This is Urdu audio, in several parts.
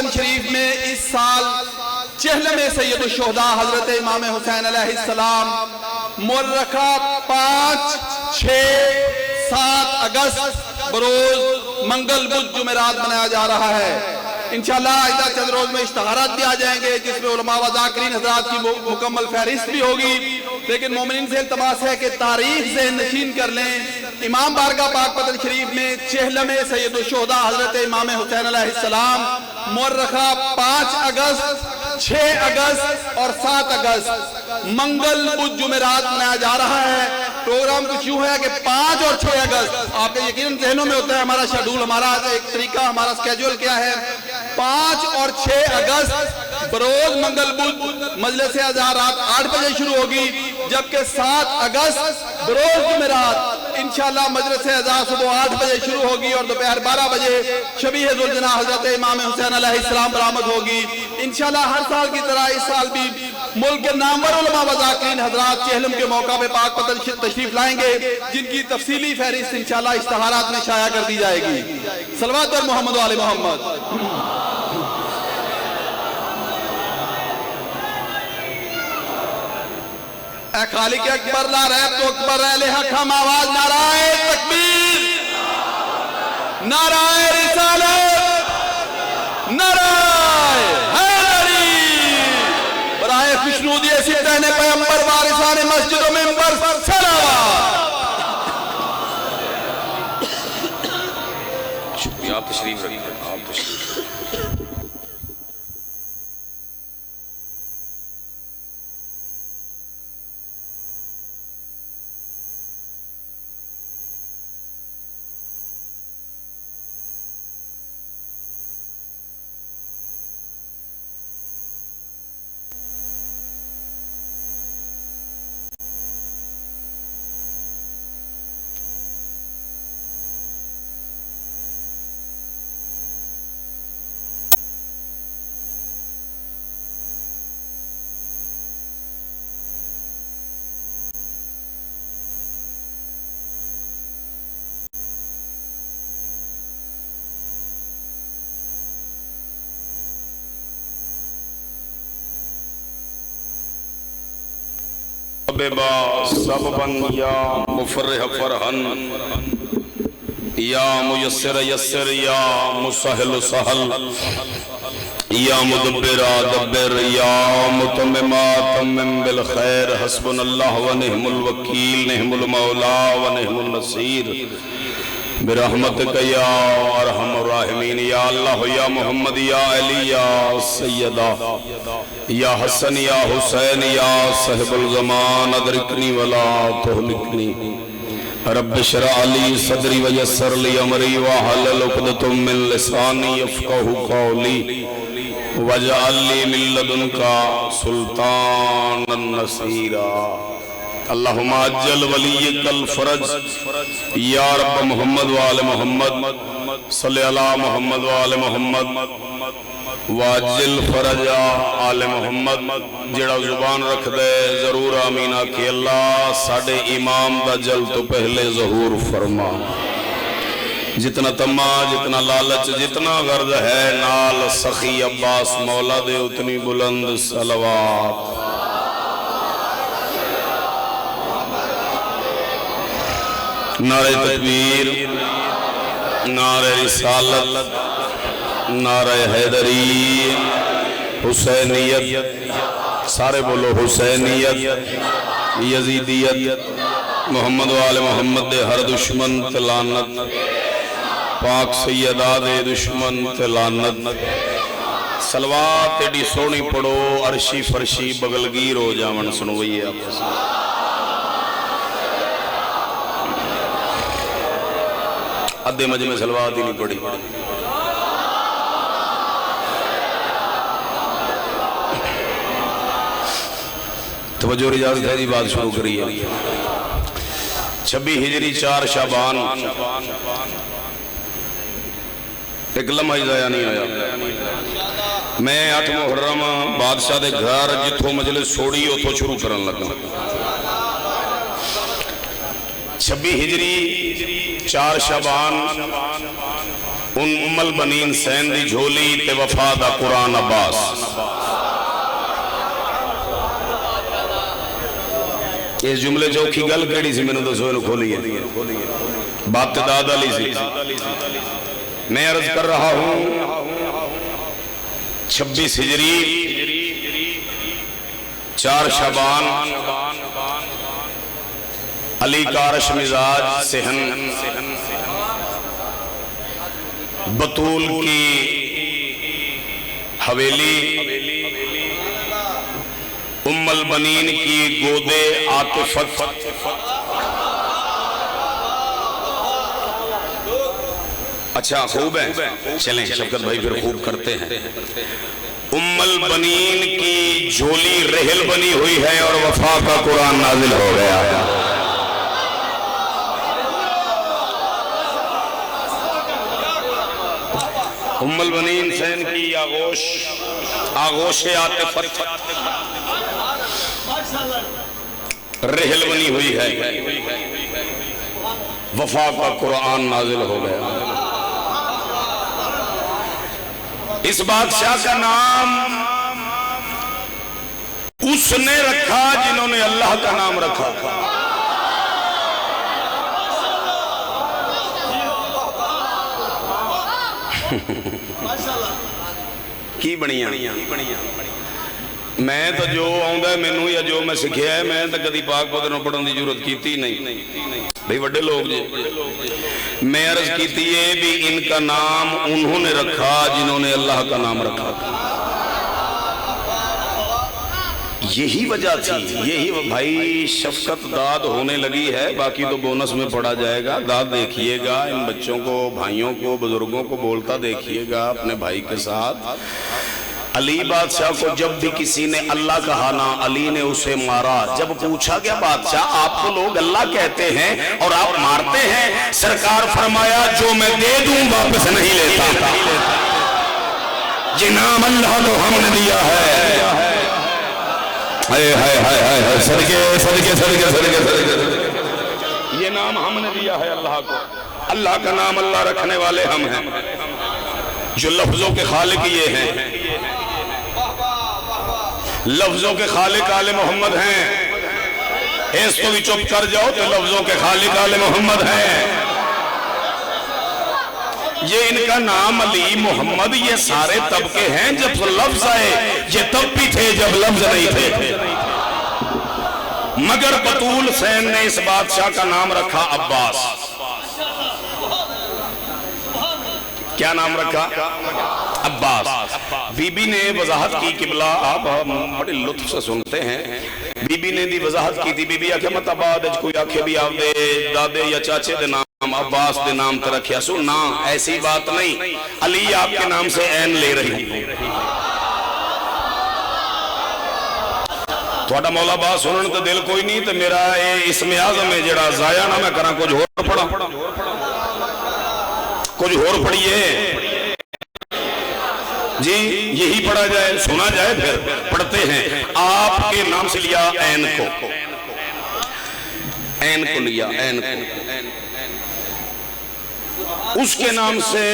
پتن شریف میں اس سال چہلم سید الشہداء حضرت امام حسین علیہ السلام مورخہ 5، 6، 7 اگست بروز منگل بدھ جمعرات منایا جا رہا ہے۔ انشاءاللہ آئندہ چند روز میں اشتہارات بھی آ جائیں گے جس میں علماء و ذاکرین حضرات کی مکمل فہرست بھی ہوگی، لیکن مومنین سے التماس ہے کہ تاریخ ذہن نشین کر لیں۔ امام بارگاہ پاک پتن شریف میں چہلم سید الشہداء حضرت امام حسین علیہ السلام مورخہ 5 اگست، 6 اگست اور 7 اگست منگل بدھ جمعرات منایا جا رہا ہے۔ پروگرام کچھ یوں ہے کہ 5 اور 6 اگست آپ کے یقیناً ذہنوں میں ہوتا ہے ہمارا شیڈول، ہمارا ایک طریقہ، ہمارا سکیجول کیا ہے۔ 5 اور 6 اگست بروز منگل بدھ مجلس اذان رات 8 بجے شروع ہوگی، جبکہ 7 اگست بروز جمعرات انشاءاللہ مجلس اذان صبح 8 بجے شروع ہوگی اور دوپہر 12 بجے شبیہ ذوالجناح حضرت امام حسین علیہ السلام برآمد ہوگی۔ انشاءاللہ ہر سال کی طرح اس سال بھی ملک کے نامور علماء و ذاکرین حضرات چہلم کے موقع پہ پاک پتن تشریف لائیں گے، جن کی تفصیلی فہرست انشاءاللہ اشتہارات میں شائع کر دی جائے گی۔ صلوات بر محمد و آل محمد۔ اے خالق اکبر لا ریب تو اکبر اہل حق ہم آواز نعرہ تکبیر، نعرہ رسالت، نعرہ حیدری، برائے خوشنودی ستین پیغمبر وارثان مسجد و منبر صلوات۔ شکریہ، آپ تشریف رکھیں، آپ تشریف رکھیں۔ ببا سببن یا مفرح فرحن یا میسر یسر یا مسہل سہل یا مدبر دبر یا متمم تمم بالخیر حسبنا اللہ و نعم الوکیل نعم المولا و نعم النصیر برحمتک یا ارحم الراحمین۔ یا اللہ یا محمد یا علی یا سیدہ یا حسن یا حسین یا صاحب الزمان ادرکنی ولا تہلکنی رب اشرح لی صدری ویسر لی امری واحلل عقدۃ من لسانی یفقہوا قولی واجعل لی من لدنک سلطانا نصیرا۔ اللہم عجل ولیک الفرج یا رب محمد وآل محمد صلی اللہ محمد وآل محمد واجل فرج آل محمد۔ جڑا زبان رکھ دے ضرور آمین آکھے اللہ ساڑے امام دا جل تو پہلے ظہور فرما۔ جتنا تما جتنا لالچ جتنا غرض ہے نال سخی عباس مولا دے اتنی بلند صلوات۔ نعرہ تکبیر، نعرہ رسالت، نعرہ حیدری، حسینیت، سارے بولو حسینیت، یزیدیت، محمد و آل محمد دے ہر دشمن تلانت، پاک سیدہ دے دشمن تلانت۔ صلوات ایڈی سونی پڑھو عرشی فرشی بغلگیر ہو جاون سنوئی آپ ادھے مجمع صلوات ہی نہیں پڑھی۔ توجہ اجازت ہے جی بات شروع کریے۔ 26 ہجری 4 شعبان ایک لمحہ ضائع نہیں آیا۔ میں 8 محرم بادشاہ دے گھر جتھوں مجلس چھوڑی اتھوں شروع کرن لگا۔ 26 ہجری 4 شعبان ام البنین سین دی جھولی تے وفا دا قرآن عباس. اس جملے چوکھی گل کیڑی سی میں نے دسو انہوں کھولی ہے بات داد علی سی. میں عرض کر رہا ہوں 26 ہجری 4 شعبان علی کارش مزاج سہن بطول کی حویلی ام البنین کی گودے عاطفت اچھا خوب ہے چلیں شفقت بھائی پھر خوب کرتے ہیں. ام البنین کی جھولی رحل بنی ہوئی ہے اور وفا کا قرآن نازل ہو گیا. ام البنین سین کی آغوش عاطفت رحل بنی ہوئی ہے وفا کا قرآن نازل ہو گیا. اس بادشاہ کا نام اس نے رکھا جنہوں نے اللہ کا نام رکھا. کی بنیا میں تو جو آؤں میں نو یا جو میں سکھیا ہے میں تو کدی پاک پتروں پڑھن دی ضرورت کیتی نہیں بھئی وڈے لوگ جے. میں عرض کیتی ہے بھی ان کا نام انہوں نے رکھا جنہوں نے اللہ کا نام رکھا. یہی وجہ تھی. یہی بھائی شفقت داد ہونے لگی ہے باقی تو بونس میں پڑھا جائے گا. داد دیکھیے گا ان بچوں کو بھائیوں کو بزرگوں کو بولتا دیکھیے گا اپنے بھائی کے ساتھ. علی بادشاہ کو جب بھی کسی نے اللہ کہا نا علی نے اسے مارا. جب پوچھا گیا بادشاہ آپ کو لوگ اللہ کہتے ہیں اور آپ مارتے ہیں؟ سرکار فرمایا جو میں دے دوں واپس نہیں لیتا. یہ نام اللہ کو ہم نے دیا ہے. یہ نام ہم نے دیا ہے اللہ کو. اللہ کا نام اللہ رکھنے والے ہم ہیں. جو لفظوں کے خالق یہ ہیں. لفظوں کے خالق آل محمد ہیں. اس کو بھی چپ کر جاؤ تو لفظوں کے خالق آل محمد ہیں. یہ ان کا نام علی محمد یہ سارے طبقے ہیں. جب لفظ آئے یہ تب بھی تھے جب لفظ نہیں تھے. مگر بطول سین نے اس بادشاہ کا نام رکھا عباس. کیا نام رکھا؟ عباس. بی بی نے وضاحت کی قبلہ آپ بڑے لطف سے سنتے ہیں. بی بی نے دی وضاحت کی تھی. بی بی آکھے مت آباد کوئی آکھے بھی آپ دے دادے یا چاچے دے نام عباس دے نام تے رکھیا سو نا ایسی بات نہیں. علی آپ کے نام سے عین لے رہی. تھوڑا مولا بات سنن تے دل کوئی نہیں تے میرا اسم اعظم ہے جڑا ضائع نہ میں کراں کچھ ہور پڑھا کچھ اور پڑھیے جی یہی پڑھا جائے سنا جائے پھر پڑھتے ہیں. آپ کے نام سے لیا عین کو. عین کو لیا عین کو. اس کے نام سے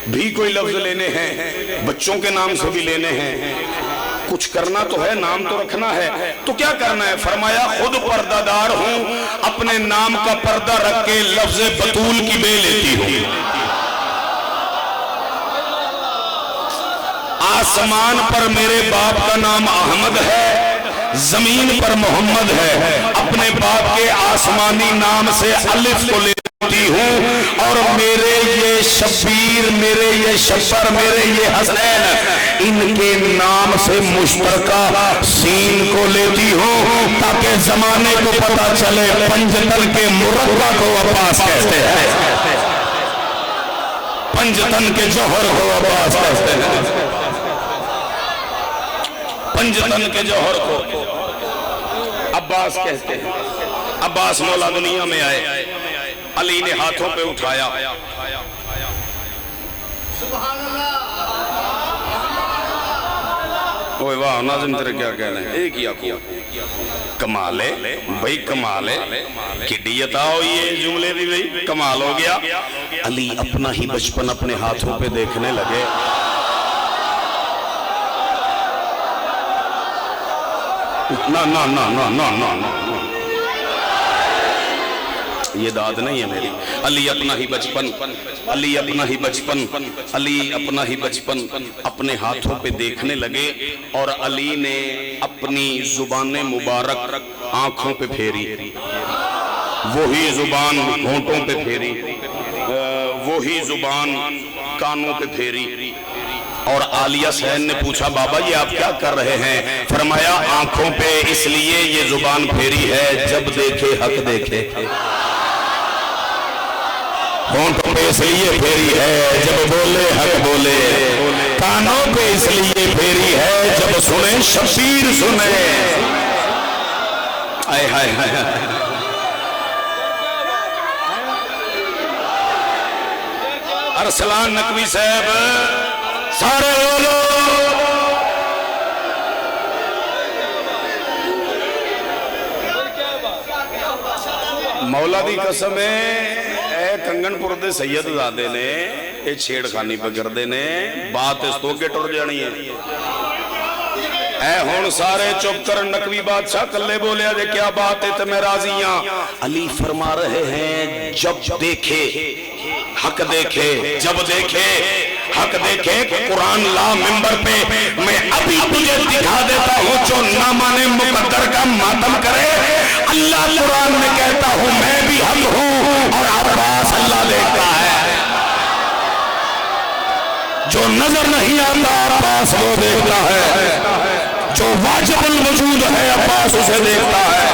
بھی کوئی لفظ لینے ہیں. بچوں کے نام سے بھی لینے ہیں. کچھ کرنا تو ہے نام تو رکھنا ہے. تو کیا کرنا ہے؟ فرمایا خود پردہ دار ہوں اپنے نام کا پردہ رکھ کے لفظ بطول کی بے لیتی ہوں. آسمان پر میرے باپ کا نام احمد ہے زمین پر محمد ہے. اپنے باپ کے آسمانی نام سے الف کو لیتی ہوں اور میرے یہ شبیر میرے یہ شبر میرے یہ حسین ان کے نام سے مشترکہ سین کو لیتی ہوں تاکہ زمانے کو پتا چلے پنجتن کے مربع کو عباس کہتے ہیں. پنجتن کے جوہر کو عباس کہتے ہیں. پنجتن کے جوہر کو عباس کہتے ہیں. عباس مولا دنیا میں آئے. علی نے ہاتھوں پہ اٹھایا. اوہ واہ ناظم تیرے کیا کہنا ہے. ایک ہی آنکھوں کمال ہے بھائی، کمال ہے، کڈی عطا ہوئی ہے جملے بھی بھائی، کمال ہو گیا۔ علی اپنا ہی بچپن اپنے ہاتھوں پہ دیکھنے لگے۔ نا نا نا نا نا نا نا، یہ داد نہیں ہے میری۔ علی اپنا ہی بچپن، علی اپنا ہی بچپن، علی اپنا ہی بچپن اپنے ہاتھوں پہ دیکھنے لگے، اور علی نے اپنی زبان مبارک آنکھوں پہ پھیری، وہی زبان ہونٹوں پہ پھیری، وہی زبان کانوں پہ پھیری۔ اور عالیہ سین نے پوچھا بابا یہ آپ کیا کر رہے ہیں؟ فرمایا آنکھوں پہ اس لیے یہ زبان پھیری ہے جب دیکھے حق دیکھے، ہونٹوں پہ اس لیے پھیری ہے جب بولے حق بولے، کانوں پہ اس لیے پھیری ہے جب سنے شبیر سنے۔ آئے ہائے ہائے، ارسلان نقوی صاحب سارے بولو۔ مولا دی قسم ہے، اے کنگن پور دے سید زادے نے اے چھیڑ خانی پہ کردے نے، بات اس تو کے ٹر جانی ہے۔ اے ہون سارے چپ کر، نقوی بادشاہ کلے بولے آجے کیا بات ہے تمہیں راضیاں؟ علی فرما رہے ہیں جب دیکھے حق دیکھے، جب دیکھے حق دیکھے۔ قرآن لا ممبر پہ میں ابھی تجھے دکھا دیتا ہوں جو نہ مانے مقدر کا ماتم کرے۔ اللہ قرآن میں کہتا ہوں میں بھی حق ہوں، اور عباس اللہ دیکھتا ہے، جو نظر نہیں آتا عباس وہ دیکھتا ہے، جو واجب الوجود ہے عباس اسے دیکھتا ہے۔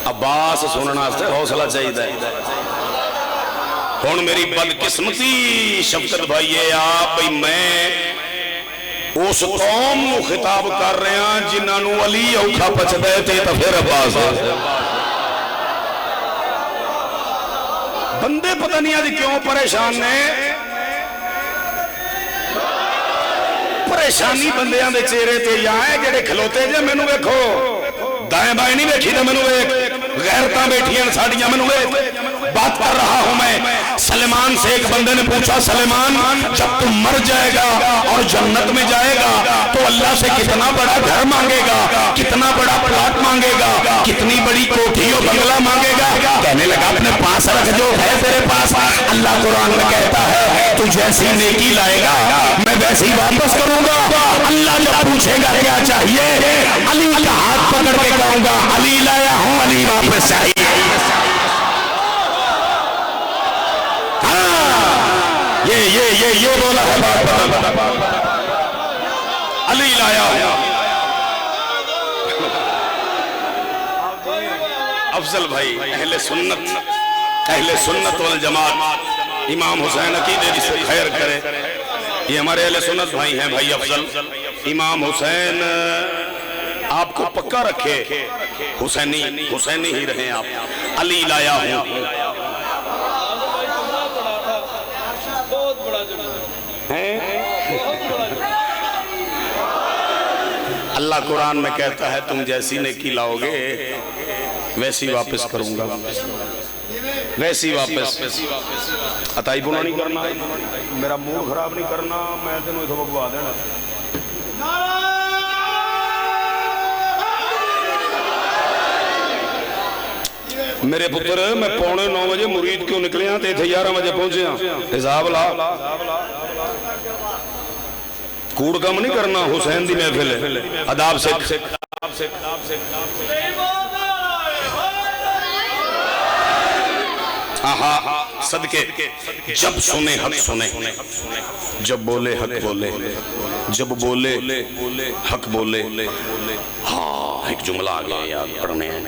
عباس سننا سے حوصلہ چاہیے۔ ہون میری بدقسمتی شفقت بھائیے آپ بھئی میں اس قوم نو خطاب کر رہے ہیں جنہاں نو علی اوکھا پچھدے تھے تو پھر عباس ہے۔ بندے پتہ نہیں آج کیوں پریشان نے، پریشانی بندیاں دے چہرے تے یہاں ہے جڑے کھلوتے جے میں نو دیکھو، دائیں بائیں نہیں بیٹھی تو میں نو ایک غیرتاں بیٹھی ہیں ساڑیاں میں نو ایک بات کر رہا ہوں میں۔ سلیمان سے ایک بندے نے پوچھا سلیمان جب تم مر جائے گا اور جنت میں جائے گا تو اللہ سے کتنا بڑا گھر مانگے گا، کتنا بڑا پلاٹ مانگے گا، کتنی بڑی کوٹھی اور بنگلہ مانگے گا؟ کہنے لگا اپنے پاس رکھ جو ہے تیرے پاس۔ اللہ قرآن میں کہتا ہے تو جیسی نیکی لائے گا میں ویسی واپس کروں گا۔ اللہ جب پوچھے گا کیا چاہیے، علی کا ہاتھ پکڑ کے کہوں گا علی لایا ہوں، علی واپس چاہیے۔ یہ بولا ہے بات، علی لایا ہوں۔ افضل بھائی اہل سنت والجماعت امام حسین عقیدے جسے خیر کرے، یہ ہمارے اہل سنت بھائی ہیں بھائی افضل۔ امام حسین آپ کو پکا رکھے، حسینی ہی رہیں آپ۔ علی لایا ہوں، اللہ قرآن میں کہتا ہے تم جیسی نیکی لاؤ گے ویسی واپس کروں گا، ویسی واپس۔ عطائی بنا نہیں کرنا، میرا موڈ خراب نہیں کرنا، میں تینوں اتھو بگوا دینا۔ میرے پتر میں 9:15 بجے مرید کیوں نکلے ہیں تے 11 بجے پہنچے ہیں، حساب لا، کوڑ کم نہیں کرنا، حسین دی محفل ہے، اداب سے۔ صدقے جب سنے حق سنے، جب بولے حق بولے، جب بولے حق بولے۔ ہاں ایک جملہ آگیا یاد پڑھنے ہیں۔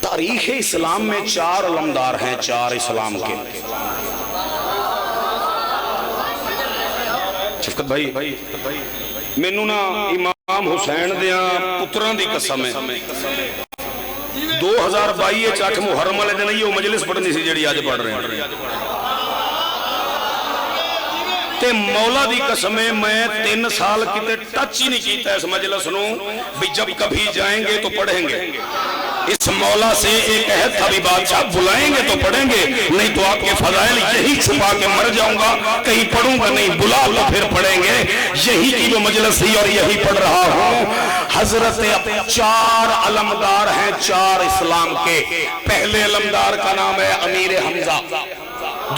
تاریخ اسلام میں 4 علمدار ہیں، 4 اسلام کے۔ شفقت بھائی مینوں نا امام حسین دیاں پتراں دی قسم ہے، 2022 8 محرم والے دن یہ مجلس پڑھنی سی جڑی آج پڑھ رہے ہیں۔ تے مولا دی قسم میں 3 سال کتے ٹچ ہی نہیں کیتا اس مجلس نو بھی جب کبھی جائیں گے تو پڑھیں گے. اس مولا سے ایک عہد تھا بھی بادشاہ بلائیں گے تو پڑھیں گے, نہیں تو آپ کے فضائل یہی چھپا کے مر جاؤں گا, کہیں پڑھوں گا نہیں, بلا تو پھر پڑھیں گے. یہی کی وہ مجلس تھی اور یہی پڑھ رہا ہوں. حضرت 4 علمدار ہیں 4 اسلام کے. پہلے علمدار کا نام ہے امیر حمزہ,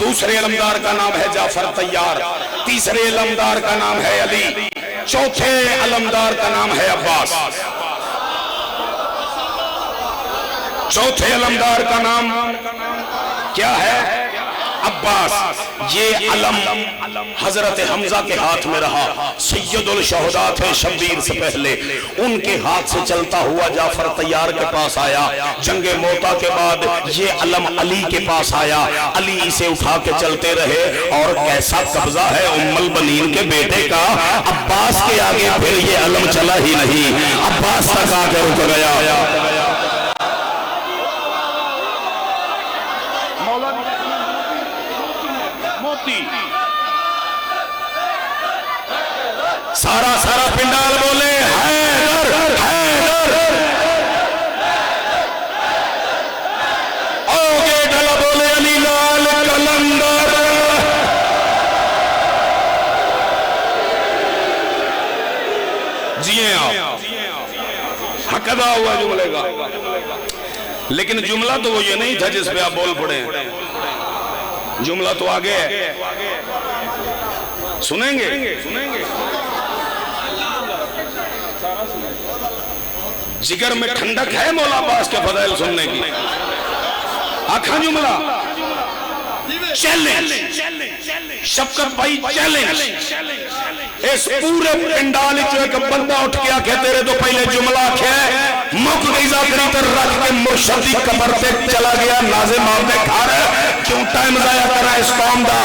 دوسرے علمدار کا نام ہے جعفر طیار, تیسرے علمدار کا نام ہے علی, چوتھے علمدار کا نام ہے عباس. چوتھے علمدار کا نام کیا ہے؟ عباس. یہ علم حضرت حمزہ کے ہاتھ میں رہا. سید الشہداء تھے شبیر سے پہلے, ان کے ہاتھ سے چلتا ہوا جعفر طیار کے پاس آیا. جنگ موتا کے بعد یہ علم علی کے پاس آیا. علی اسے اٹھا کے چلتے رہے اور کیسا قبضہ ہے ام البنین کے بیٹے کا. عباس کے آگے پھر یہ علم چلا ہی نہیں, عباس تک آ کے رک گیا. سارا پنڈال بولے حیدر حیدر, اوگے ڈلا بولے علی لال کلندر. جی آپ حق ادا ہوا جملے کا, لیکن جملہ تو وہ یہ نہیں تھا جس پہ آپ بول پڑے. جملہ تو آگے ہے, سنیں گے. جگر میں ٹھنڈک ہے مولا عباس کے فضائل سننے کی. آنکھاں جملہ چیلنج, شفقت بھائی چیلنج. اس پورے پنڈال جو ایک بندہ اٹھ کے آکھے تیرے تو پہلے جملہ آکھے مک گئی ذاکری تر رکھ کے مرشدی قبر پہ چلا گیا نازم آپ دے گھر. کیوں ٹائم ضائع کرا اس قوم دا؟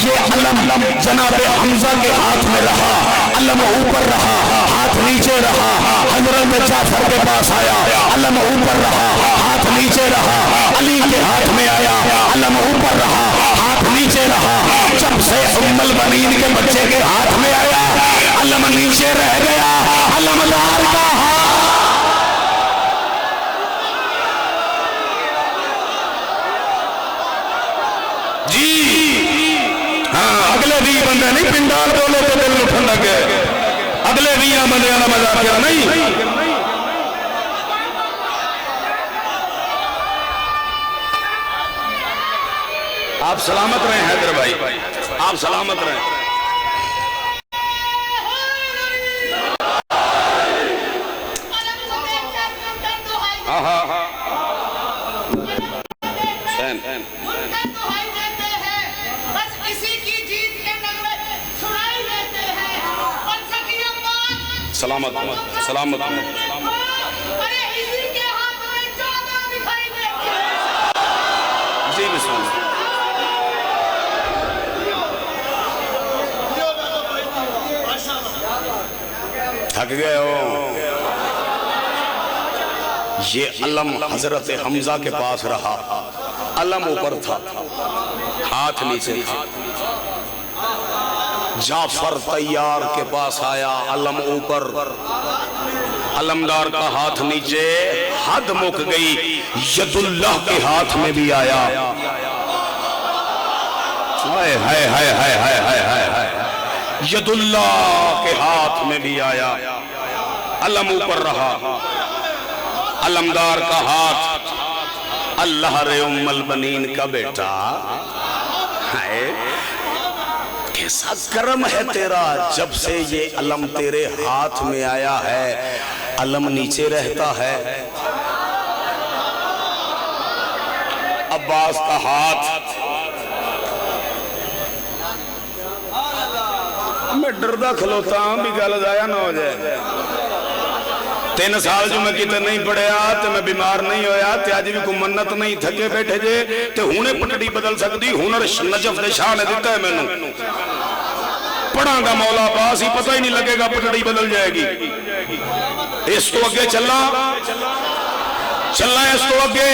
یہ علم جناب حمزہ کے ہاتھ میں رہا, علم اوپر رہا, ہاتھ نیچے رہا. حضرت جعفر کے پاس آیا, علم اوپر رہا, ہاتھ نیچے رہا. علی کے ہاتھ میں آیا, علم اوپر رہا, ہاتھ نیچے رہا. جب سے ام البنین کے بچے کے ہاتھ میں آیا, علم نیچے رہ گیا. علمدار کا اگلے بھی بندے نہیں پنڈال بولے تو دل میں ٹھنڈک ہے. اگلے بھی بندے والا مزاق کیا نہیں. آپ سلامت رہیں حیدر بھائی, آپ سلامت رہیں. سلامت سلامت. جی بسم اللہ. تھک گئے ہو؟ یہ علم حضرت حمزہ کے پاس رہا, علم اوپر تھا, ہاتھ نیچے تھا. جعفر طیار کے پاس آیا, علم اوپر, علمدار کا ہاتھ نیچے. حد مک گئی, ید اللہ کے ہاتھ میں بھی آیا. ہائے ہائے ہائے ہائے ہائے ہائے ہائے, ید اللہ کے ہاتھ میں بھی آیا. علم اوپر رہا, علمدار کا ہاتھ. اللہ رے ام البنین کا بیٹا, ہائے کیسا کرم ہے تیرا, جب سے یہ علم تیرے ہاتھ میں آیا ہے علم نیچے رہتا ہے. عباس کا ہاتھ, میں ڈردہ کھلوتا ہوں بھی گل ضائع نہ ہو جائے. 3 سال جو میں کتے نہیں پڑھیا تے میں بیمار نہیں ہویا تے آج بھی کوئی منت نہیں تھکے بیٹھے جے تے ہونے پٹڑی بدل سکتی. ہنر نجف دے شاہ نے دیتا ہے میں نے. پڑھاں گا مولا عباس ہی پتہ ہی نہیں لگے گا پٹڑی بدل جائے گی. اس تو اگے چلنا اس تو اگے.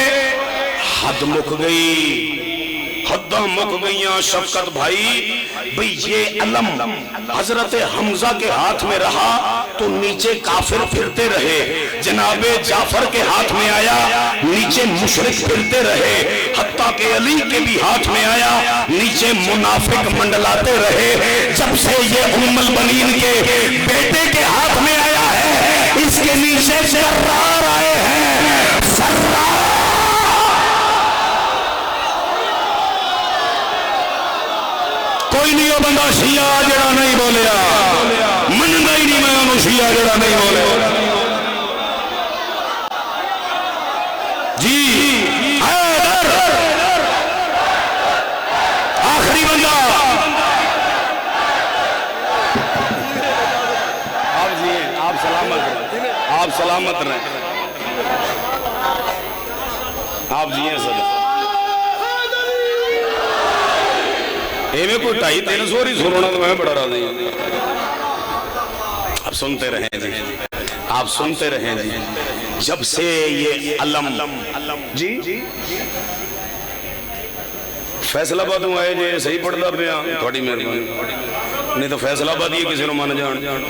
حد مک گئی, حداں مک گئیاں شفقت بھائی بھئی یہ علم حضرت حمزہ کے ہاتھ میں رہا تو نیچے کافر پھرتے رہے، جناب جعفر کے ہاتھ میں آیا نیچے مشرک پھرتے رہے، حتیٰ کہ علی کے بھی ہاتھ میں آیا نیچے منافق منڈلاتے رہے۔ جب سے یہ ام البنین کے بیٹے کے ہاتھ میں آیا ہے اس کے نیچے سرار آئے ہیں، سرار۔ کوئی نہیں ہو بندہ شیعہ جڑا نہیں بولیا، مننا ہی نہیں میں انہوں شیعہ جڑا نہیں بولیا۔ جی حیدر آخری بندہ آپ جی آپ سلامت رہیں، آپ سلامت رہیں، آپ جی ہیں سب میں کوئی 250-300 ہی سنونا تو میں بڑا راضی ہوں۔ آپ سنتے رہیں جی، آپ سنتے رہیں جی۔ جب سے یہ علم جی فیصلہ آباد ہوں آئے جی صحیح پڑھتا پیا تھوڑی مہربانی، نہیں تو فیصلہ آباد یہ کسی نے مان جان،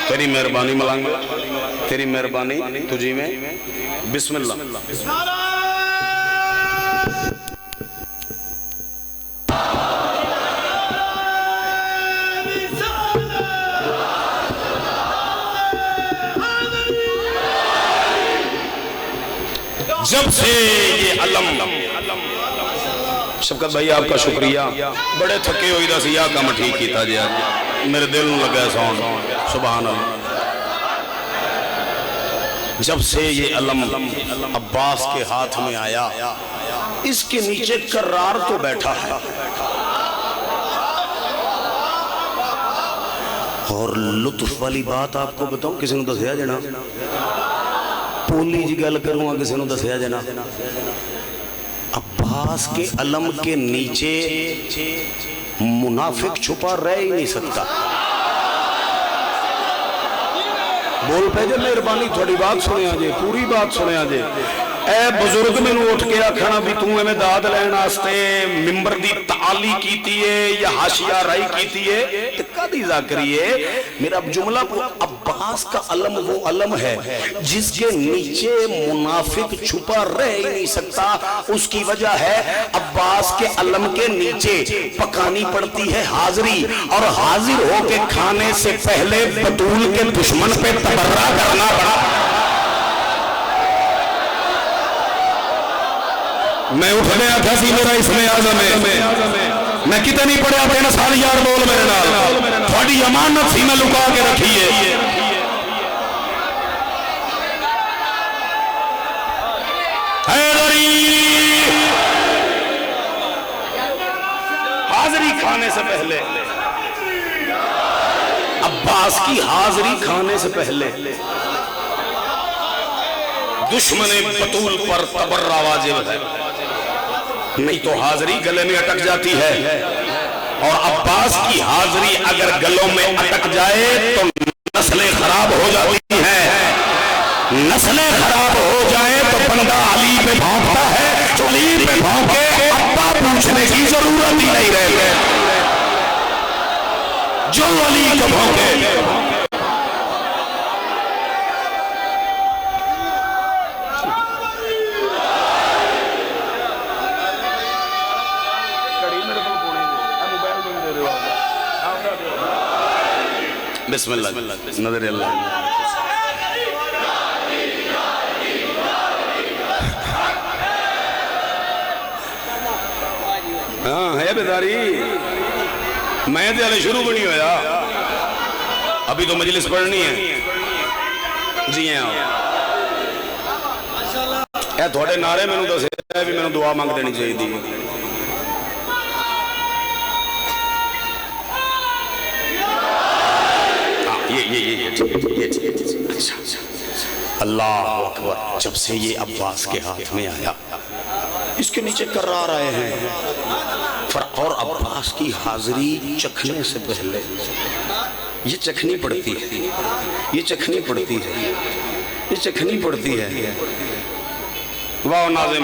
تیری مہربانی ملانگ، تیری مہربانی تجھی میں بسم اللہ۔ جب سے یہ علم، شفقت بھائی آپ کا شکریہ، بڑے تھکے ہوئی دا سیاہ کام ٹھیک کیتا جی، میرے دل لگا سون، سبحان اللہ۔ جب سے یہ علم عباس کے ہاتھ میں آیا اس کے نیچے کرار تو بیٹھا ہے، اور لطف والی بات آپ کو بتاؤں، کسی نے دسیا جنا پولی جی گل کروں کسی نے دسیا جنا عباس کے علم کے نیچے منافق چھپا رہ ہی نہیں سکتا۔ بول پہ جے مہربانی تھوڑی بات سنے آجے، پوری بات سنے آجے۔ اے بزرگ میں اٹھ کے آکھنا بھی توں میں داد لین آستے ممبر دی تعالی کیتی ہے یا حاشیہ رائی کیتی ہے، تکا دی ذاکری ہے۔ میرا جملہ عباس کا علم وہ علم ہے جس کے نیچے منافق چھپا رہ ہی نہیں سکتا۔ اس کی وجہ ہے عباس کے علم کے نیچے پکانی پڑتی ہے حاضری، اور حاضر ہو کے کھانے سے پہلے بطول کے دشمن پہ تبرہ کرنا پڑا۔ میں اٹھ گیا تھا سی میرا اس میں آزم ہے، میں کتنی پڑھیا تھے سال یار بول میرے نال، تھوڑی امانت سی میں لکا کے رکھی ہے۔ حاضری کھانے سے پہلے، عباس کی حاضری کھانے سے پہلے دشمن بطول پر تبرہ واجب ہے، نہیں تو حاضری گلے میں اٹک جاتی ہے، اور عباس کی حاضری اگر گلوں میں اٹک جائے تو نسلیں خراب ہو جاتی ہیں، نسلیں خراب ہو جائیں تو بندہ علی پہ بھونکتا ہے، جو علی پہ بھونکے ابا پوچھنے کی ضرورت ہی نہیں رہے، جو علی کو بھونکے۔ بسم اللہ نظر اللہ۔ ہاں ہے بیداری، میں تے ہلے شروع بنی ہویا، ابھی تو مجلس پڑھنی ہے۔ جی ہیں اے تھوڑے نعرے میں نے دسے بھی میں نے دعا مانگ دینی چاہیے دی۔ اللہ اکبر۔ جب سے یہ عباس کے ہاتھ میں آیا اس کے نیچے کرار آئے ہیں، اور عباس کی حاضری چکھنے سے پہلے یہ چکھنی پڑتی ہے، یہ چکھنی پڑتی ہے، یہ چکھنی پڑتی ہے۔ واہ ناظم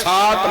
7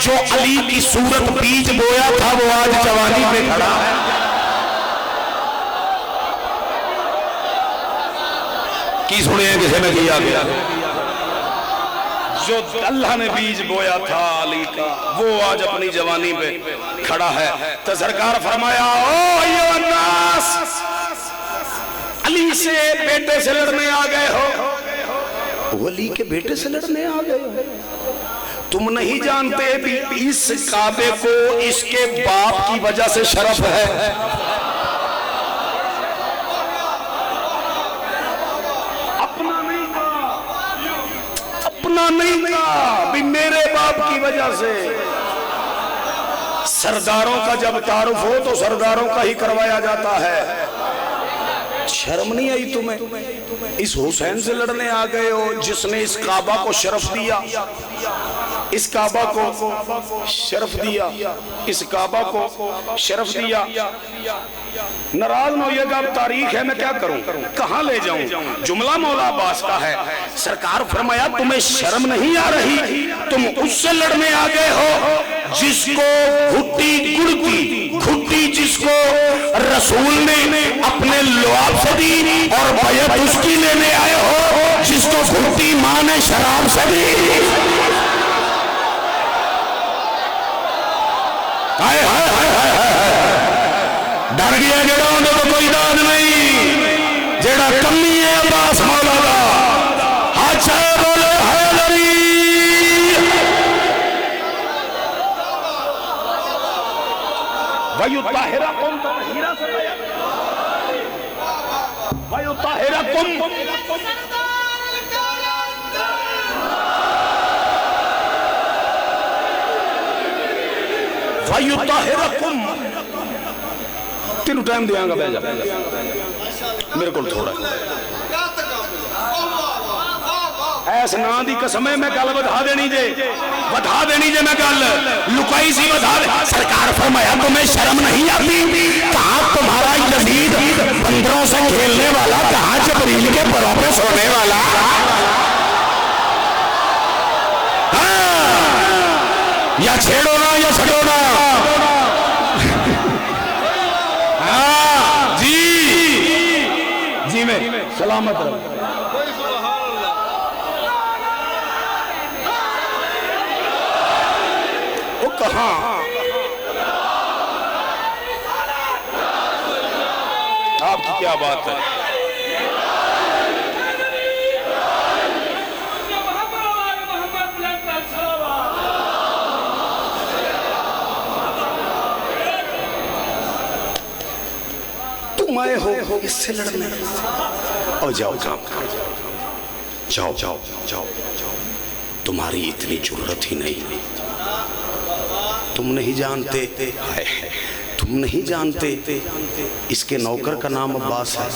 جو علی کی صورت بیج بویا تھا وہ آج جوانی پہ کھڑا ہے. کی سنے ہیں کسے میں کیا گیا؟ جو اللہ نے بیج بویا تھا علی کا وہ آج اپنی جوانی پہ کھڑا ہے. تو سرکار فرمایا او ایھا الناس، علی سے بیٹے سے لڑنے آ گئے ہو، علی کے بیٹے سے لڑنے آ گئے ہو. تم نہیں جانتے بھی اس کعبے کو اس کے باپ کی وجہ سے شرف ہے. نہیں کہا بھی میرے باپ کی وجہ سے. سرداروں کا جب تعارف ہو تو سرداروں کا ہی کروایا جاتا ہے. شرم نہیں آئی تمہیں؟ اس حسین سے لڑنے آ گئے ہو جس نے اس کعبہ کو شرف دیا، اس کعبہ کو شرف دیا، اس کعبہ کو شرف دیا. ناراض نہ ہوئیے گا، اب تاریخ ہے میں کیا کروں، کہاں لے جاؤں. جملہ مولا عباس کا ہے. سرکار فرمایا تمہیں شرم نہیں آ رہی؟ تم اس سے لڑنے آ گئے ہو جس کو گھٹی گڑ کی گھٹی جس کو رسول نے اپنے لعاب سے دی اور بیعت اس کی لینے آئے ہو جس کو گھٹی ماں نے شراب سے دی. ڈر گیا جڑا اندے تو کوئی داد نہیں، جڑا کمی ہے عباس مولا دا ہاتھ چاہے بولے حیدری. وَيُطَّهِرَكُمْ تَطْهِيرًا وَيُطَّهِرَكُمْ وَيُطَّهِرَكُمْ. تینوں ٹائم دیاں گا، بے جا میرے کول تھوڑا ایس نا دی قسمیں میں گل بدھا دینی جے میں گل لکائی سی بدھا دے. سرکار فرمایا تمہیں شرم نہیں آتی؟ کہاں تمہارا یزید بندروں سے کھیلنے والا، کہاں جبریل کے پروں پہ سونے والا. یا چھیڑو نا یا چھڑو نا. جی میں سلامت رہا. وہ کہاں آپ کی کیا بات ہے؟ تم آئے ہو اس سے لڑنے، اور جاؤ کام جاؤ جاؤ جاؤ. تمہاری اتنی جرت ہی نہیں. تم نہیں جانتے، تم نہیں جانتے اس کے نوکر کا نام عباس ہے.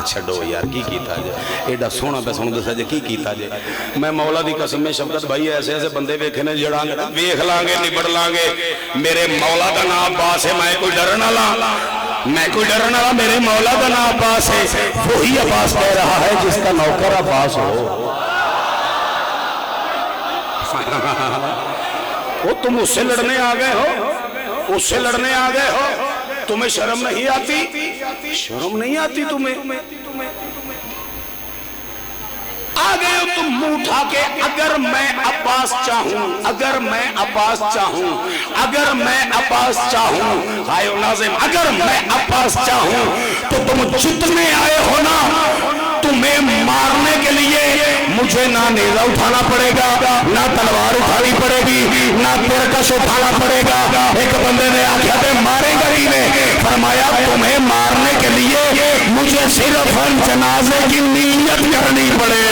چھڑو یار کی کیتا جے ایڈا سونا پہ سنو دسا جے کی کیتا جے. میں مولا دی قسم میں شفقت بھائی ایسے ایسے بندے ویکھے نے جڑاں گے ویکھ لیں گے نبڑ لیں گے. میرے مولا دا نام عباس ہے، میں کوئی ڈرن والا، میں کوئی ڈرن والا. میرے مولا دا نام عباس ہے، وہی عباس کہہ رہا ہے جس کا نوکر عباس ہو. وہ تم اس سے لڑنے آ گئے ہو، اس سے لڑنے آ گئے ہو. تمہیں شرم نہیں آتی؟ شرم نہیں آتی تمہیں؟ آ گئے ہو تم منہ اٹھا کے. اگر میں عباس چاہوں، اگر میں عباس چاہوں، اگر میں عباس چاہوں، آئے ناظم، اگر میں عباس چاہوں تو تم جتنے آئے ہو نا تمہیں مارنے کے لیے مجھے نہ نیزہ اٹھانا پڑے گا، نہ تلوار اٹھانی پڑے گی، نہ ترکش اٹھانا پڑے گا. ایک بندے نے آخیا تھے مارے گا ہی نے، فرمایا تمہیں مارنے کے لیے مجھے صرف جنازے کی نیت کرنی پڑے.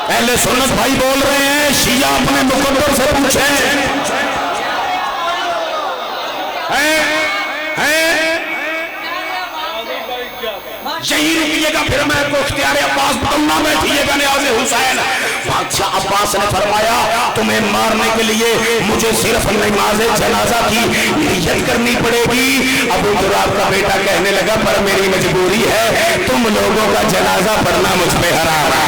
اہل سنت بھائی بول رہے ہیں، شیعہ اپنے مقدر سے پوچھیں یہی رکیے گا پھر میں کو اختیار عباس بتاؤں، بیٹھیے گا نیاز حسین۔ بادشاہ عباس نے فرمایا تمہیں مارنے کے لیے مجھے صرف نماز جنازہ کی نیت کرنی پڑے گی۔ ابو تراب کا بیٹا کہنے لگا پر میری مجبوری ہے، تم لوگوں کا جنازہ پڑھنا مجھ پہ حرام ہے۔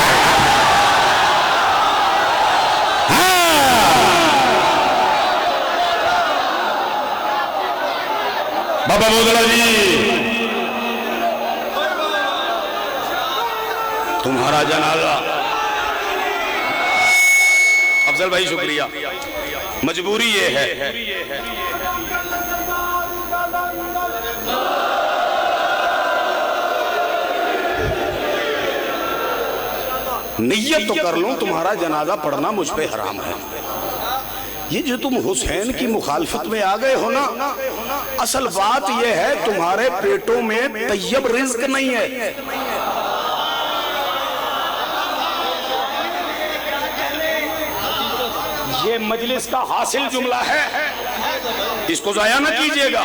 بابا بودلا جی تمہارا جنازہ، افضل بھائی شکریہ، مجبوری یہ ہے۔ نیت تو کر لوں تمہارا جنازہ پڑھنا مجھ پہ حرام ہے۔ یہ جو تم حسین کی مخالفت میں آ گئے ہو نا، اصل بات یہ ہے تمہارے پیٹوں میں طیب رزق نہیں ہے۔ یہ مجلس کا حاصل جملہ ہے، اس کو ضائع نہ کیجئے گا۔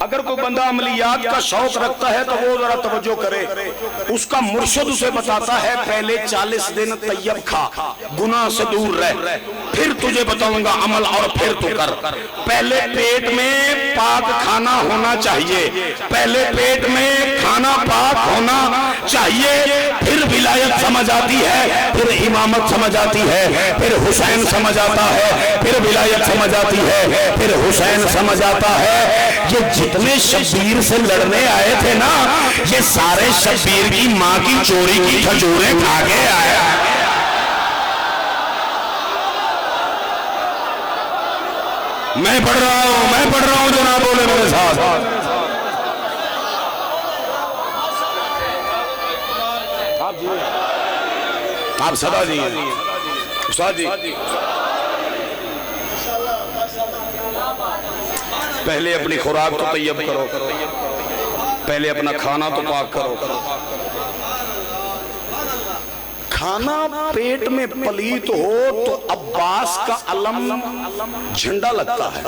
اگر کوئی بندہ عملیات کا شوق رکھتا ہے تو وہ ذرا توجہ کرے، اس کا مرشد اسے بتاتا ہے پہلے 40 دن طیب کھا، گناہ سے دور رہ، پھر تجھے بتاؤں گا عمل اور پھر تو کر۔ پہلے پیٹ میں پاک کھانا ہونا چاہیے، پہلے پیٹ میں کھانا پاک ہونا چاہیے، پھر ولایت سمجھ آتی ہے، پھر امامت سمجھ آتی ہے، پھر حسین سمجھ آتا ہے، پھر ولایت سمجھ آتی ہے، پھر حسین سمجھ آتا ہے۔ یہ جتنے شبیر سے لڑنے آئے تھے نا، یہ سارے شبیر کی ماں کی چوری کی کھجوریں کھا کے آئے۔ میں پڑھ رہا ہوں جناب، بولے میرے ساتھ۔ آپ صدا دیئے استاد جی، پہلے اپنی خوراک تو طیب کرو، پہلے اپنا کھانا تو پاک کرو۔ کھانا پیٹ میں پلیت ہو تو عباس کا علم جھنڈا لگتا ہے۔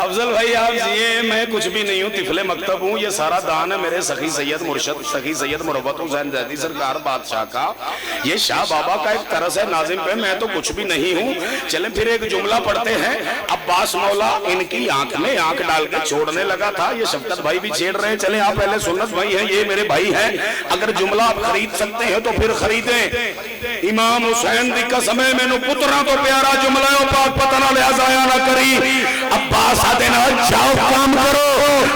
افضل بھائی آپ یہ میں کچھ بھی نہیں ہوں، طفل مکتب ہوں، یہ سارا دان ہے میرے سخی سید مرشد سخی سید مروت حسین زیدی سرکار بادشاہ کا، یہ شاہ بابا کا ایک طرز ہے ناظم پہ، میں تو کچھ بھی نہیں ہوں۔ چلیں پھر ایک جملہ پڑھتے ہیں۔ عباس مولا ان کی آنکھ میں آنکھ ڈال کے چھوڑنے لگا تھا، یہ شفقت بھائی بھی چھیڑ رہے ہیں، چلیں آپ پہلے سنت بھائی ہیں، یہ میرے بھائی ہیں، اگر جملہ آپ خرید سکتے ہیں تو پھر خریدیں۔ امام حسین دی قسم ہے مینوں پتراں تو پیارا جملہ ہے، پاک پتہ نہ لیا ضائع نہ کری۔ عباس آتے نا جاؤ کام کرو،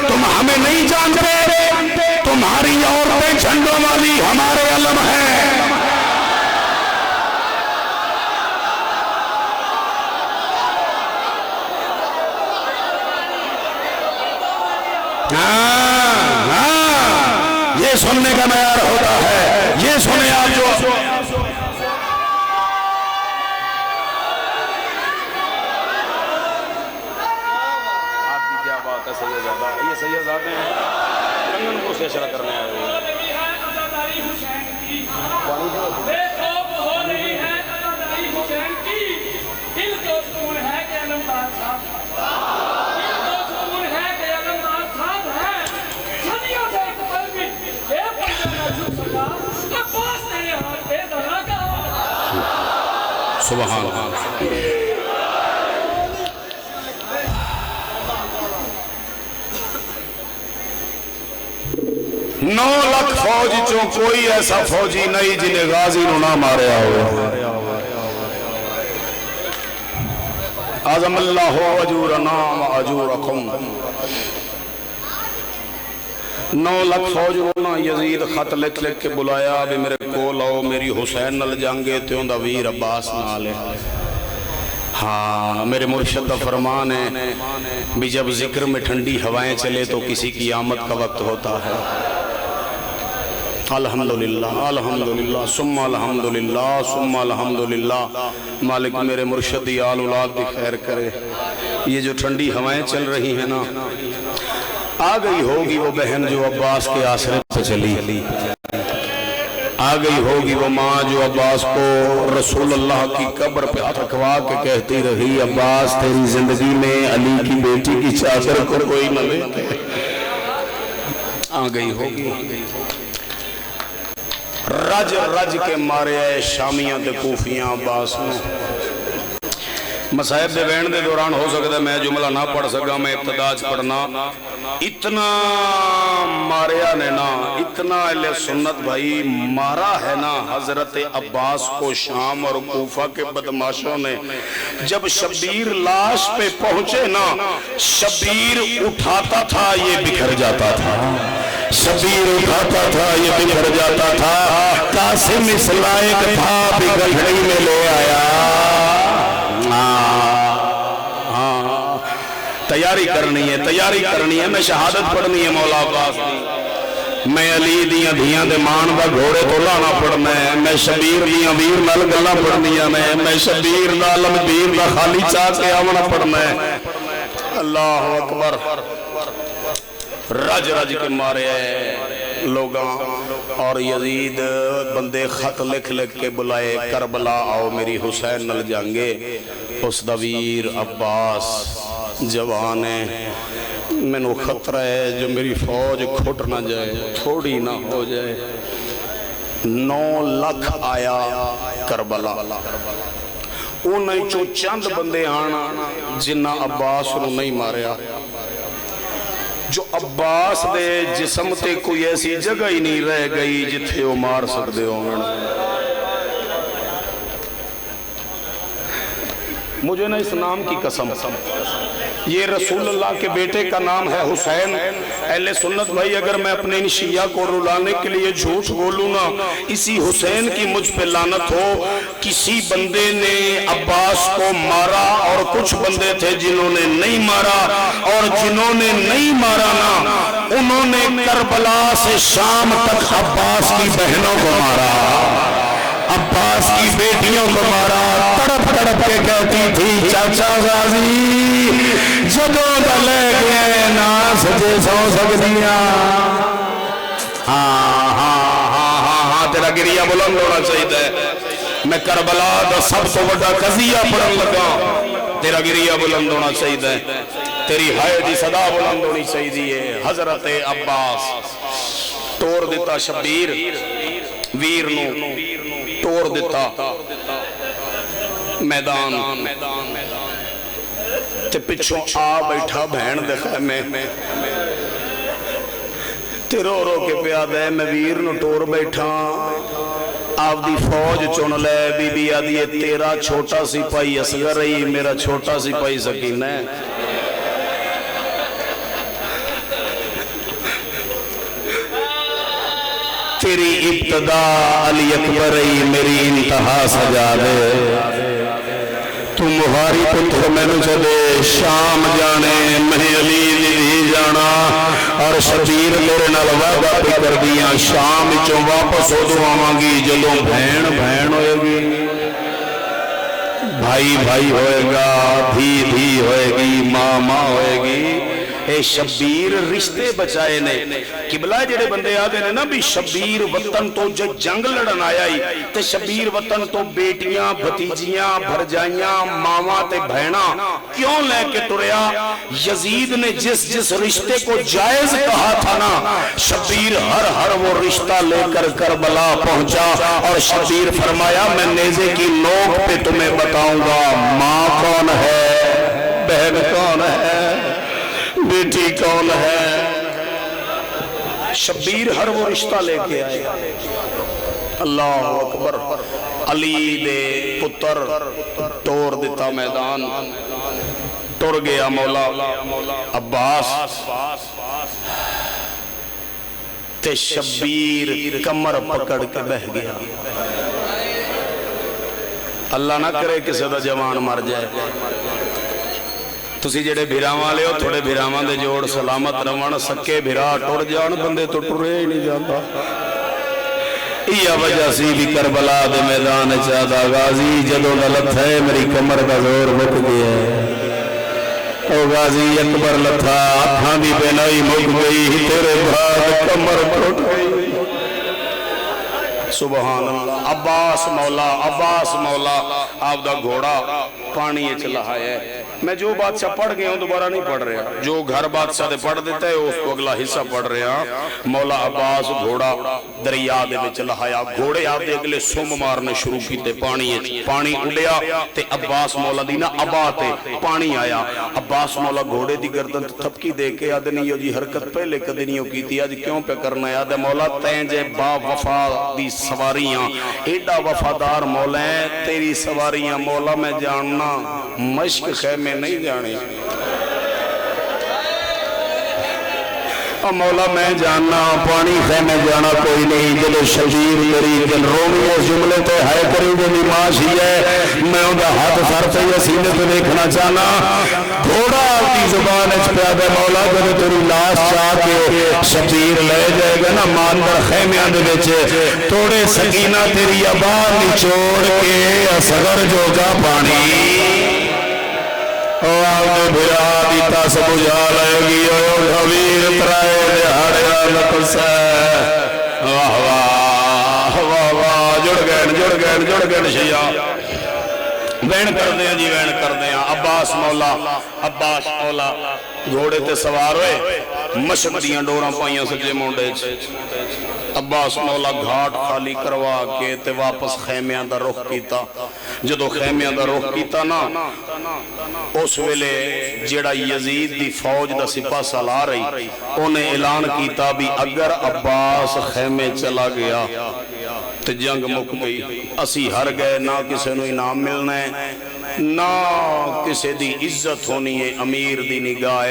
تم ہمیں نہیں جانتے، تمہاری عورتیں جھنڈوں والی ہمارے علم ہیں۔ یہ سننے کا معیار ہوتا ہے، یہ سنیں آپ جو یہ سیدزادے ہیں کنگن کو سے شرح کرنے آئے ہوئے بے خوف ہو نہیں ہے عزاداری حسین کی، دل تو سکون ہے کہ علمدار صاحب، دل تو سکون ہے کہ علمدار صاحب ہے۔ صدیوں سے ایک پل بھی ایک پل نہ جھک سکا، عباس تیرے ہاتھ پہ ذرا کا۔ سبحان اللہ۔ 9 لاکھ فوج چوں کوئی ایسا فوجی نہیں جنہیں غازی نو نہ ماریا ہوئے۔ اعظم اللہ اجورنا و اجورکم۔ 9 لاکھ فوج نو یزید خط لکھ لکھ کے بلایا بھی میرے کول آؤ، میری حسین نل جانگے تیوں دا ویر عباس نالے۔ ہاں میرے مرشد کا فرمان ہے بھی جب ذکر میں ٹھنڈی ہوائیں چلے تو کسی کی آمد کا وقت ہوتا ہے۔ الحمدللہ الحمدللہ ثم الحمدللہ ثم الحمدللہ. مالک میرے مرشدی آل اولاد کی خیر کرے. یہ جو ٹھنڈی ہوائیں چل رہی ہیں نا، آ گئی ہوگی وہ بہن جو عباس کے آسرے پہ چلی، آ گئی ہوگی وہ ماں جو عباس کو رسول اللہ کی قبر پہ ہاتھ رکھوا کے کہتی رہی عباس تیری زندگی میں علی کی بیٹی کی چادر کو کوئی نہ لے. آ گئی ہوگی. رج رج کے مارے آئے شامیاں تے کوفیاں عباس میں. مسائب دے وین دے دوران ہو سکتا ہے میں جملہ نہ پڑھ سکا، میں ابتداء پڑھنا. اتنا ماریا نے نا، اتنا اہل سنت بھائی مارا ہے نا حضرت عباس کو شام اور کوفہ کے بدماشوں نے. جب شبیر لاش پہ پہنچے نا، شبیر اٹھاتا تھا یہ بکھر جاتا تھا، شبیر اٹھاتا تھا یہ بکھر جاتا تھا. قاسم اس لائق تھا بھی گھڑی میں لے آیا. تیاری کرنی ہے، تیاری کرنی ہے. میں شہادت پڑھنی ہے مولا عباس دی. میں علی دیاں دھیاں دے مان دا گھوڑے تو لانا پڑھنا ہے. میں شبیر دیاں ویر نال گلاں پڑھنیاں نے. میں شبیر دا لمبیر دا خالی چاہ کے آونا پڑھنا ہے. اللہ اکبر. رج رج کے مارے لوگاں. اور یزید بندے خط لکھ لکھ کے بلائے کربلا آؤ میری حسین نل جانگے. اس دا ویر عباس جوان ہے. میں نو خطرہ ہے جو میری فوج کھٹ نہ جائے، تھوڑی نہ ہو جائے. 9 لاکھ آیا کربلا. انہیں چو چند بندے آنا جنہ عباس نو نہیں ماریا. جو عباس دے جسم تے کوئی ایسی جگہ ہی نہیں رہ گئی جتھے وہ مار سکتے ہوں. مجھے نہ اس نام کی قسم، یہ رسول اللہ کے بیٹے کا نام ہے حسین. اہل سنت بھائی اگر میں اپنے ان شیعہ کو رلانے کے لیے جھوٹ بولوں نا، اسی حسین کی مجھ پہ لعنت ہو. کسی بندے نے عباس کو مارا اور کچھ بندے تھے جنہوں نے نہیں مارا، اور جنہوں نے نہیں مارا نا انہوں نے کربلا سے شام تک عباس کی بہنوں کو مارا، عباس کی بیٹیوں کو مارا. تڑپ تڑپ کے کہتی تھی چاچا غازی جدوں دا لے گئے نا سجے سو سکدیاں. ہاں ہاں ہاں ہاں ہاں تیرا گریہ بلند ہونا چاہیے. میں کربلا دا سب تو بڑا قضیہ پڑھن لگا. تیرا گریہ بلند ہونا چاہیے، تیری ہائے دی صدا بلند ہونی چاہیے. حضرت عباس توڑ دیتا شبیر ویر نو، توڑ دیتا میدان تے پچھوں آ بیٹھا بہن دے خیمے تے رو رو کے پیاد ہے. میں ویر نو توڑ بیٹھا، آپ دی فوج چن لے. بی بی آدھی تیرا چھوٹا سپاہی اصغر رہی، میرا چھوٹا سپاہی سکینہ ہے. تیری ابتدا علی اکبر رہی، میری انتہا سجا دے. تو مہاری پتر میں نو چدے شام جانے، میں علی دی جانا. اور شبیر میرے نال وعدہ پہ کر دیا شام چوں واپس ہو دو آواں گی جدوں بہن بہن ہوئے گی، بھائی بھائی ہوئے گا، دھی دھی ہوئے گی، ماں ماں ہوئے گی. اے شبیر رشتے بچائے نے. قبلہ جڑے بندے آگے نے نا بھی شبیر وطن تو جنگ لڑن آیا ہی تے شبیر وطن تو بیٹیاں بھتیجیاں بھرجائیاں ماما تے بہنا کیوں لے کے ٹریا؟ یزید نے جس جس رشتے کو جائز کہا تھا نا، شبیر ہر وہ رشتہ لے کر کربلا پہنچا. اور شبیر فرمایا میں نیزے کی نوک پہ تمہیں بتاؤں گا ماں کون ہے، بہن کون ہے، بیٹی کون ہے. شبیر ہر وہ رشتہ لے کے آئے. اللہ اکبر. علی دے پتر توڑ دیتا میدان، ٹر گیا مولا عباس تے شبیر کمر پکڑ کے بہ گیا. اللہ نہ کرے کسی دا جوان مر جائے. تسی جڑے بھیراواں لے ہو تھوڑے بھیراواں دے جوڑ سلامت رہن، سکے بھیرا ٹر جان بندے تو ٹرے ہی نہیں جاتا. یہ وجہ سی بھی کربلا دے میدان چاہتا غازی جدوں دا لتھا ہے میری کمر دا زور مک گیا ہے او غازی اکبر لتھا آنکھاں دی بینائی مک گئی تیرے بعد کمر ٹوٹ گئی سبحان اللہ عباس مولا آپ دا گھوڑا پانی چلا ہے میں جو بادشاہ پڑھ گیا ہوں دوبارہ نہیں پڑھ رہا جو گھر بادشاہ دے پڑھ دیتا ہے اس کو اگلا حصہ پڑھ رہا مولا عباس گھوڑا دریا دے وچ لہایا گھوڑے آپ دے اگلے سم مارنے شروع کیتے پانی اڑیا تے عباس مولا دی نا ابا تے پانی آیا عباس مولا گھوڑے دی گردن تھپکی دے کے آدھے نہیں ہو جی حرکت پہلے کدی نہیں ہو کی تھی آج کیوں پہ کرنا ہے آدھے مولا تینجے با وفا دی سواریاں ایڈا وفادار مولا ہے تیری سواریاں مولا میں جاننا مشک خیمے نہیں جانے مولا میں جاننا پانی خیمے جانا کوئی نہیں جلو شبیر میری دل رومی اس جملے تے ہے کری جو نماش ہی ہے میں اندھا ہاتھ سر سے یہ سینے پہ دیکھنا چاہنا تھوڑا اپنی زبان اچ پہ آدھے مولا جب تیری لاش چاہ کے شبیر لے جائے گا نا ماندر خیمیاں دے بچے توڑے سکینہ تیری ابار نچوڑ کے اصغر جو کا پانی آؤں بھرا دیتا سب جا لے گی حویر ترائے دیہاڑیا لکسے واہ واہ واہ واہ جڑ گئن شیعہ وین کر دیں جی وین کر دیں عباس مولا گھوڑے تے سوار ہوئے مشک دیاں ڈوراں پائیاں سجے مونڈے عباس مولا گھاٹ خالی کروا کے تے واپس خیمیاں دا رخ کیتا جدو خیمیاں دا رخ کیتا نا اس ویلے جیڑا یزید دی فوج دا سپاہ سالار رہی انہیں اعلان کیتا بھی اگر عباس خیمے چلا گیا تے جنگ مک گئی اسی ہر گئے نہ کسے نو انعام ملنا ہے نہ کسے دی عزت ہونی ہے امیر دی نگاہ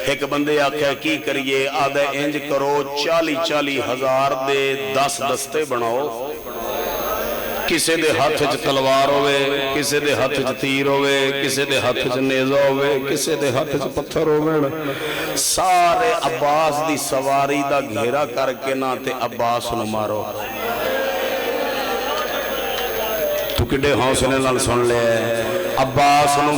ایک بندے آکھا کی کریے آدھے انج کرو 40 ہزار دے 10 دستے بناؤ کسے دے ہاتھ چ تلوار ہوئے کسے دے ہاتھ چ تیر ہوئے کسے دے ہاتھ چ نیزہ ہوئے کسے دے ہاتھ چ پتھر ہوئے سارے عباس دی سواری دا گھیرا کر کے نہ تے عباس نو مارو تو کڈے حوصلے نال سن لے عباس نو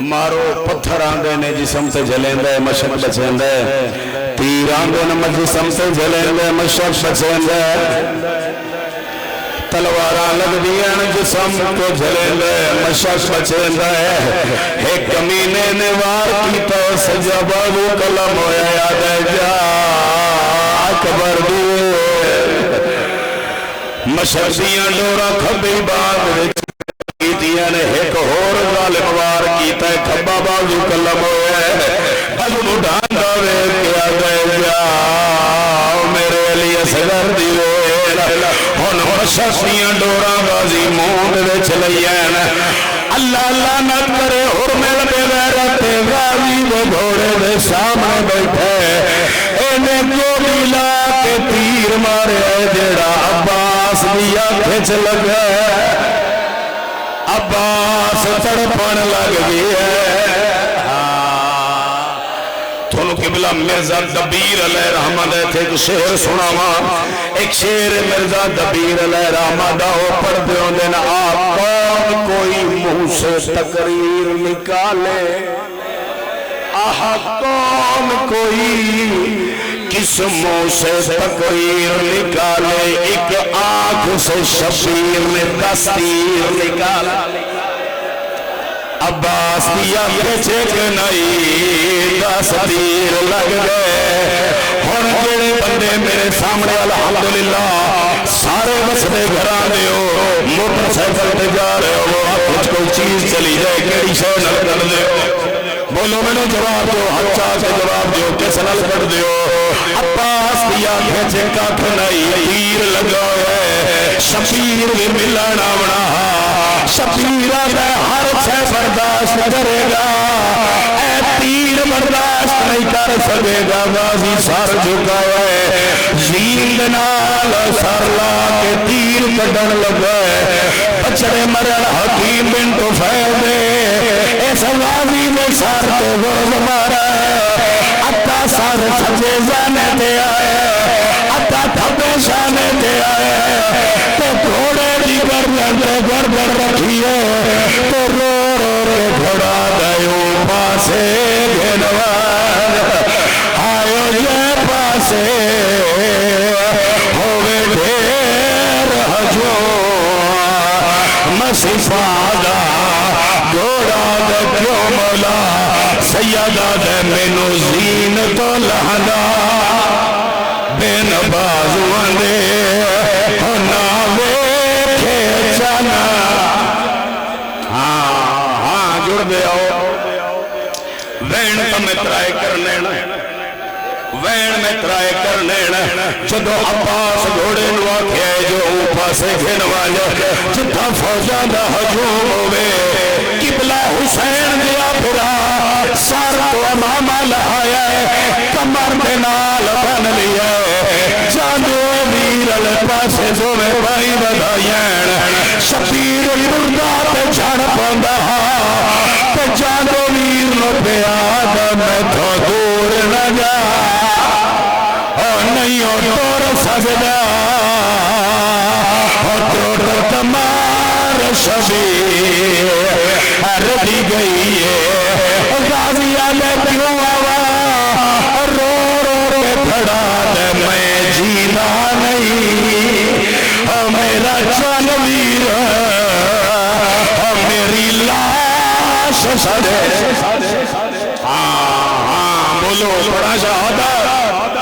مارو پتھر آندے نے جسم سے جلیندے مشک بچیندے تیر آندے نے جسم سے جلیندے مشک بچیندے تلواراں لگ دیاں جسم کو جلیندے مشک بچیندے ایک کمینے نے وار کی تو سجا بابو کلم ہویا یاد جا اکبر دیئے مشرقیاں ڈورا کھبی باغ کیتیاں نے ایک اور ظالم وار کیتا ہے کھبا بازو کلم ہوئے اجنو ڈھانڈا وے کیا گئے جا میرے لیے سگر دیوے ہن مشرقیاں ڈورا بازی موند وے چلائیں اللہ لعنت کرے حرمل بے غیرت غازی وہ گھوڑے دے سامنے بیٹھے انہیں گولی لا کے تیر مارے جڑا عباس دیا کھچ لگا عباس تڑپن لگ گیا تھونو قبلہ مرزا دبیر علیہ رحمہ دے تھے ایک شعر سناوا ایک شعر مرزا دبیر علیہ رحمہ دا ہو پڑھ دے ہوں دینا آپ کون کوئی منہ سے تقریر نکالے کون کوئی کس منہ سے تقریر نکالے ایک آنکھ سے شبیر نے دستیر نکالا عباس دیا کچھ نہیں دستیر لگ گئے اور میرے بندے میرے سامنے الحمدللہ سارے مسئلے گھرانے ہو موٹر سائیکل پہ جا رہے ہو کچھ کوئی چیز چلی جائے کیڑی شے نہ کر دے بولو میں نے جواب دو ہچا کے جواب دو کس نل کر دیو عباس دیا کھچے کاکھ نہیں تیر لگا ہے شبیر بھی ملنا بنا شبیر آدھے ہر چھے برداشت کرے گا اے تیر برداشت نہیں کر سکے گا غازی سر جھکا ہے زیند نال سر لا کے تیر کڈن لگا ہے بچڑے مرن حکیم بن طفیل اس غازی میں سر تو غرب مارا ہے اتا سر سجے جانے دے آئے نشانے تے آئے تے گھوڑے دی گردن رکھیے تے رو رو رے گھوڑا دیو پاسے گھنوان آئیو یہ پاسے ہوئے دیر ہجو مسیفادہ گھوڑا دے کیوں مولا سیدہ دے مینو زین تو لہنا بین بازوان دے ہونا ویکھے جانا ہاں جڑ دے آؤ وین تو میں ترائے کرنے وین میں ترائے کرنے جدو عباس گھوڑے نوا کھے جو اوپا سے گھنواجا جتا فوجہ دا حجوم ہوئے قبلہ حسین دیا پھرا سارا تو امامہ لہایا ہے کمر میں نال بن لیا ہے جانو امیر الپاسے جو میں بھائی بدائین شبیر مردہ پہ جھڑ پندہ پہ جانو امیر نو پہ آدم میں تو دور نہ جا اور نہیں ہو دور سجدہ اور دور تمار شبیر ردی گئی ہے غازی آلے کیوں آوا رو رو رے پھڑا دے میں جینا نہیں میرا جانویر میری لاش سڑے ہاں بولو بڑا شہادت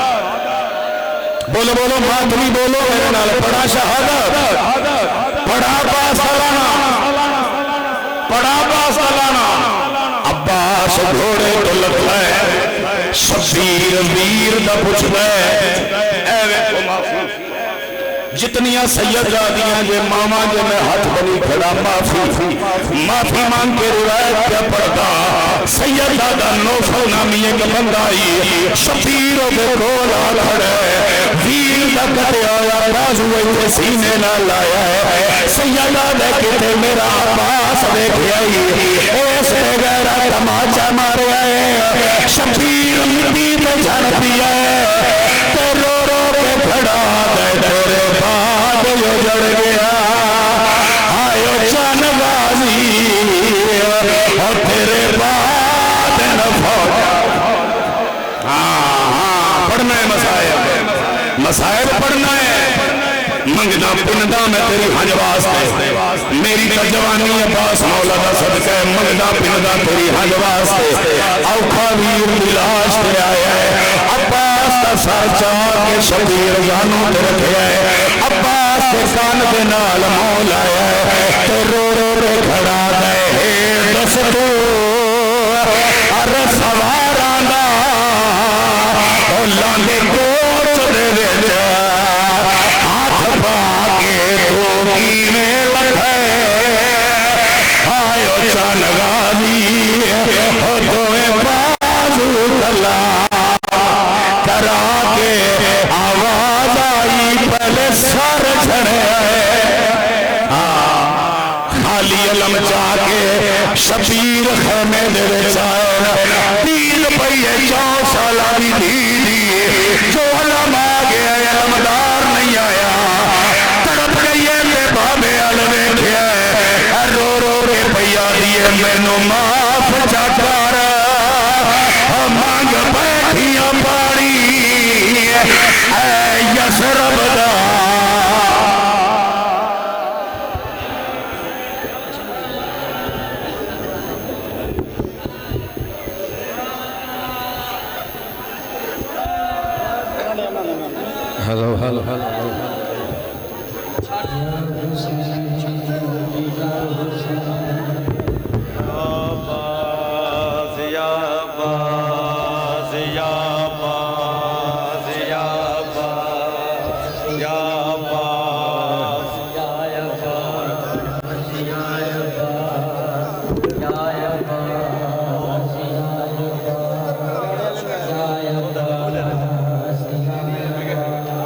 بولو بولو ماتمی بولو میرے نال بڑا شہادت بڑا پاس لانا بڑا پاس لانا عباس گھوڑے تو لگتا ہے شبیر ویر دا پوچھتا ہے اے ویکھو معافی جتنیاں سید جادیاں جے ماما جے میں ہاتھ بنی کھڑا معافی مانگ کے روایت کیا پڑھتا سید دادا نوفل نامی ایک بندائی شبیر دے گولا کھڑے ویر دا کتے آیا بازو ایتے سینے نہ لایا ہے سید دادے کتے میرا عباس دیکھ آئی ایس بغیرہ تماچا مارے آئے شبیر مٹی میں جھڑ پیا ہے تے رو رو کے کھڑا دے تیرے بعد یو جڑ گیا آئیو جان غازی اور تیرے بعد نفوج پڑھنا ہے مسائب پڑھنا ہے منگنا پندہ میں تیری حج واسطے میری تجوانی عباس مولا دا صدقہ ہے منگنا پندہ تیری حج واسطے اوکھا ویر ملاش تے آیا ہے عباس دا سر چاہ کے شبیر جانوں تے رکھے ہے عباس کے کان کے نال مولا ہے تے رو رو رے کھڑا دے دس تو ار سواران دا لاندے کوچ دے دے جا ہاتھ پاکے تو کینے لکھے آئیو چان غازی دوئے بازو کلا کرا کے آواز آئی پہلے سر جھڑے خالی علم چاہ کے شبیر خیمے دے چاہے تین پہیے 4 سالہ بھی دی جو علم آگیا علمدار نہیں آیا تڑپ گئی ہے بابے علمے کیا رو رو رے پہیا دیئے میں نو ماں